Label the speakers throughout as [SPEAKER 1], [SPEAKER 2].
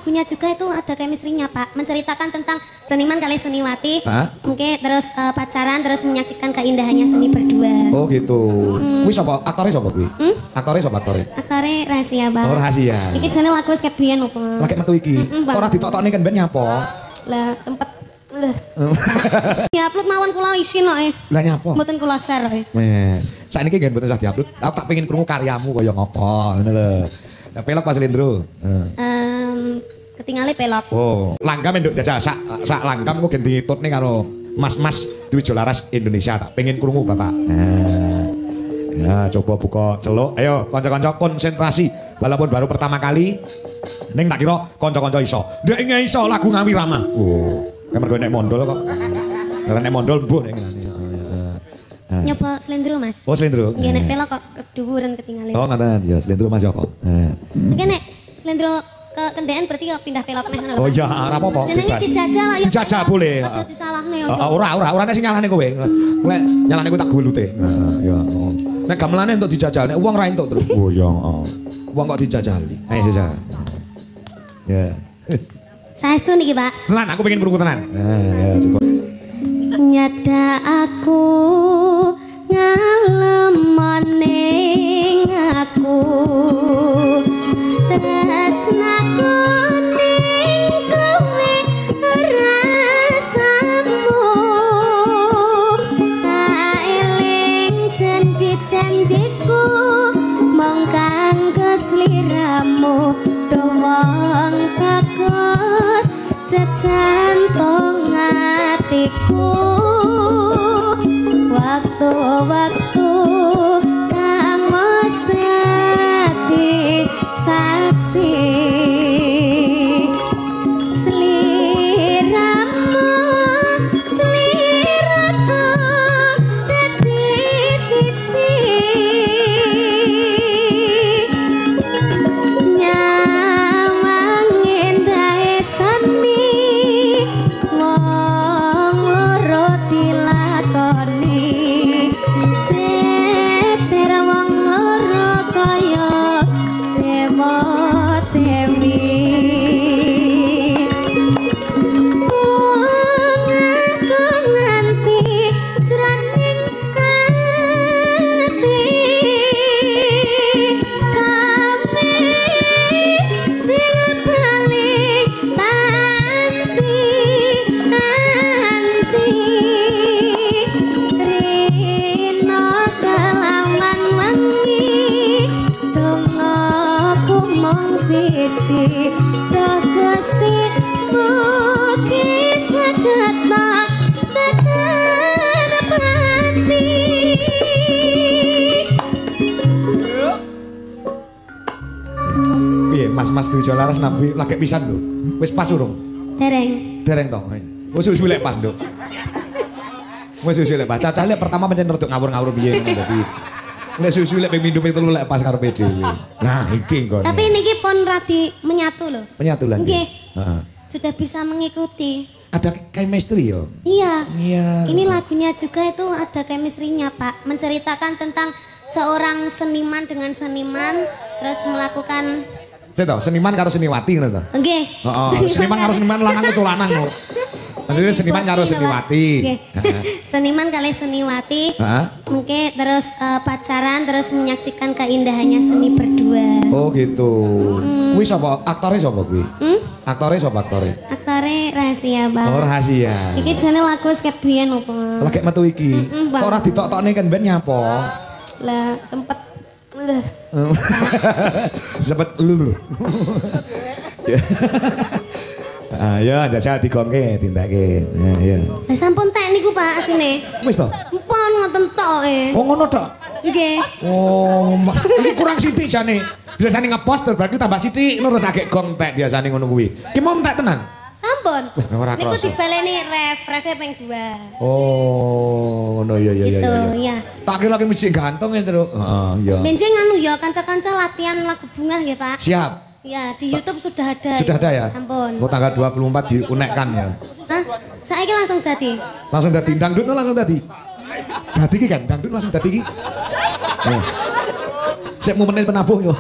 [SPEAKER 1] lagunya juga itu ada chemistry-nya Pak, menceritakan tentang seniman kali seniwati, mungkin terus pacaran terus menyaksikan keindahannya seni berdua.
[SPEAKER 2] Oh gitu. Wis apa aktore sapa kuwi? Aktore sapa aktore?
[SPEAKER 1] Aktore rahasia Pak.
[SPEAKER 2] Oh rahasia.
[SPEAKER 1] Iki jane lagu wis kebiyen opo?
[SPEAKER 2] Lagi metu iki. Ora ditok-tokne kan ben nyapa?
[SPEAKER 1] Lah sempet di-upload mawon kula isin kok e.
[SPEAKER 2] Lah nyapa?
[SPEAKER 1] Mboten kula share e.
[SPEAKER 2] Saiki nggih mboten usah di-upload. Aku tak pengen krungu karyamu kaya ngopo ngono lho. Pelok Pak Slendro.
[SPEAKER 1] Ketinggalan pelok.
[SPEAKER 2] Oh, langgam nduk jajal sak langgam kok ditutne karo mas-mas duwe Jolaras Indonesia tak pengen krungu Bapak. Ya, coba buka celuk. Ayo kanca-kanca konsentrasi. Walaupun baru pertama kali ning tak kira kanca-kanca iso. Ndek iso lagu Ngawi Ramah. Oh, kan mergo nek mondol kok. Nek mondol mbuh nek ngene.
[SPEAKER 1] Nyoba Slendro Mas.
[SPEAKER 2] Oh Slendro.
[SPEAKER 1] Nggih nek pelok kok keduwuran ketinggalan.
[SPEAKER 2] Oh ngoten ya Slendro Mas Joko.
[SPEAKER 1] Iki nek Slendro ke kendean berarti kok pindah pelok neh ngono lho.
[SPEAKER 2] Oh iya ora apa-apa.
[SPEAKER 1] Jenenge dijajal ya.
[SPEAKER 2] Dijajal boleh.
[SPEAKER 1] Aja disalahne ya.
[SPEAKER 2] Ora nek sing nyalahne kowe. Lek nyalahne kowe tak gulute. Ya. Nek gamelane untuk dijajal, nek wong ra entuk terus. Oh iya. Wong kok dijajali. Ayo jajal. Ya.
[SPEAKER 1] Saestu niki Pak.
[SPEAKER 2] Tenan aku pengen krungu tenan. Ya cukup.
[SPEAKER 1] Nyada aku ngalemoning aku tresnaku ning kowe rasamu tak eling janji-janjiku mong kanggo sliramu dowong bagus jejantung hatiku waktu-waktu kang mesti saksi sliramu sliraku dadi siji nyawang endahe seni wong loro dilakoni jejer wong loro kaya dewa dewi aku nganti jroning ati kabeh sing balik tanti rino kelawan wengi dongaku mong siji dah Gusti mugi saged tekan pati.
[SPEAKER 2] Piye mas-mas duwe Jolaras nabi lagi pisan lho. Wis pas urung?
[SPEAKER 1] Dereng.
[SPEAKER 2] Dereng to. Wis lek pas nduk. Wis lek pas. Cacah lek pertama pancen rodok ngawur-ngawur piye ngono dadi. Lek susu lek ping pindho ping telu lek pas karo dhewe. Nah, iki nggon.
[SPEAKER 1] Tapi niki pun radi menyatu loh.
[SPEAKER 2] Penyatu lan.
[SPEAKER 1] Nggih.
[SPEAKER 2] Heeh.
[SPEAKER 1] Sudah bisa mengikuti.
[SPEAKER 2] Ada chemistry yo.
[SPEAKER 1] Iya.
[SPEAKER 2] Iya.
[SPEAKER 1] Ini lagunya juga itu ada chemistry-nya Pak, menceritakan tentang seorang seniman dengan seniman terus melakukan
[SPEAKER 2] Seniman karo seniwati ngono to.
[SPEAKER 1] nggih.
[SPEAKER 2] Heeh. Seniman karo seniman lanang ku lanang lho. Maksudnya seniman karo seniwati.
[SPEAKER 1] Seniman kali seniwati.
[SPEAKER 2] Heeh.
[SPEAKER 1] Mungkin terus pacaran terus menyaksikan keindahannya seni berdua.
[SPEAKER 2] Oh gitu. Kuwi sapa? Aktore sapa kuwi? Aktore sapa aktore?
[SPEAKER 1] Aktore rahasia Bang.
[SPEAKER 2] Oh rahasia.
[SPEAKER 1] Iki jane lagu wis kebiyen opo?
[SPEAKER 2] Lagi metu iki. Kok ora ditok-tokne kan ben nyapa?
[SPEAKER 1] Lah sempet
[SPEAKER 2] Sempet lho. Ya jajal digongke tindake. Ya.
[SPEAKER 1] Lah sampun tek niku Pak asine.
[SPEAKER 2] Wis to?
[SPEAKER 1] Mpun ngoten tok e.
[SPEAKER 2] Oh ngono tok.
[SPEAKER 1] Nggih.
[SPEAKER 2] Oh, ini kurang sithik jane. Biasane ngepost berarti tambah sithik terus agek gong tek biasane ngono kuwi. Ki mau entek tenan.
[SPEAKER 1] Sampun.
[SPEAKER 2] Ora
[SPEAKER 1] Niku
[SPEAKER 2] krasa.
[SPEAKER 1] dibaleni ref ping 2.
[SPEAKER 2] Oh, ngono ya.
[SPEAKER 1] Gitu, ya.
[SPEAKER 2] Tak kira ki mesti gantung ya terus. Heeh, iya.
[SPEAKER 1] Benjing anu ya kanca-kanca latihan lagu bunga ya Pak.
[SPEAKER 2] Siap.
[SPEAKER 1] Ya di YouTube sudah ada.
[SPEAKER 2] Sudah ada ya?
[SPEAKER 1] Ampun.
[SPEAKER 2] Oh, tanggal 24 diunekkan ya.
[SPEAKER 1] Hah? Saiki langsung dadi.
[SPEAKER 2] Langsung dadi dangdut langsung dadi. Dadi ki kan dangdut langsung dadi ki. Oh. Sik mau menit penabuh yo.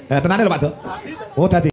[SPEAKER 2] Nah, tenane lho Pak Dok. Oh, dadi.